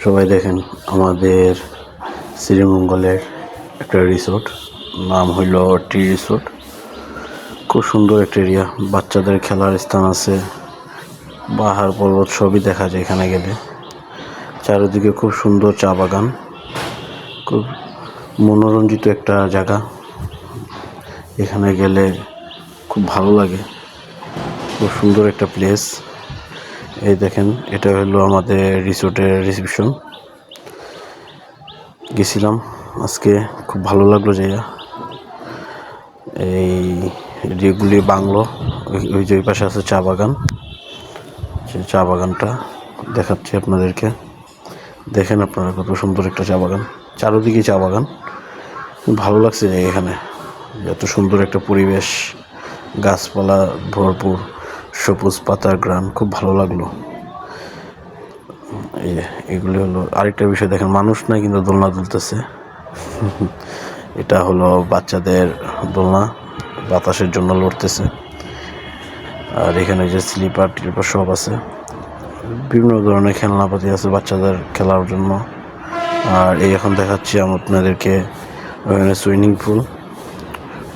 সবাই দেখেন আমাদের শ্রীমঙ্গলের একটা রিসোর্ট, নাম হইল টি রিসোর্ট। খুব সুন্দর একটা এরিয়া, বাচ্চাদের খেলার স্থান আছে, পাহাড় পর্বত সবই দেখা যায় এখানে গেলে। চারিদিকে খুব সুন্দর চা বাগান, খুব মনোরঞ্জিত একটা জায়গা। এখানে গেলে খুব ভালো লাগে, খুব সুন্দর একটা প্লেস। এই দেখেন, এটা হলো আমাদের রিসোর্টের রিসেপশন। গেছিলাম আজকে, খুব ভালো লাগলো জায়গা। এই যেগুলি বাংলো, ওই যে পাশে আছে চা বাগান, সেই চা বাগানটা দেখাচ্ছি আপনাদেরকে। দেখেন আপনারা কত সুন্দর একটা চা বাগান, চারোদিকে চা বাগান। খুব ভালো লাগছে এখানে, এত সুন্দর একটা পরিবেশ, গাছপালা ভরপুর, সবুজ পাতার গ্রাম, খুব ভালো লাগলো। এগুলি হলো আরেকটা বিষয়। দেখেন মানুষ নাই কিন্তু দোলনা দুলতেছে। এটা হলো বাচ্চাদের দোলনা, বাতাসের জন্য লড়তেছে। আর এখানে যে স্লিপার টিলিপার সব আছে, বিভিন্ন ধরনের খেলনাপাতি আছে বাচ্চাদের খেলার জন্য। আর এই এখন দেখাচ্ছি আমি আপনাদেরকে ওখানে সুইমিং পুল,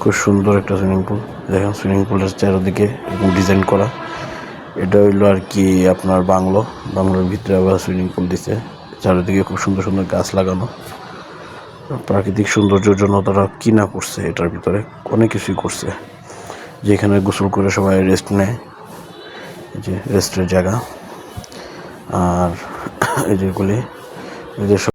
খুব সুন্দর একটা সুইমিং পুল। দেখেন সুইমিং পুলের চারিদিকে এরকম ডিজাইন করা। এটা হইলো আর কি আপনার বাংলোর ভিতরে আবার সুইমিং পুল দিছে। চারিদিকে খুব সুন্দর সুন্দর গাছ লাগানো। প্রাকৃতিক সৌন্দর্যের জন্য তারা কি না করছে, এটার ভিতরে অনেক কিছুই করছে। যেখানে গোসল করে সবাই রেস্ট নেয়, যে রেস্টের জায়গা। আর এই যেগুলি, এই যে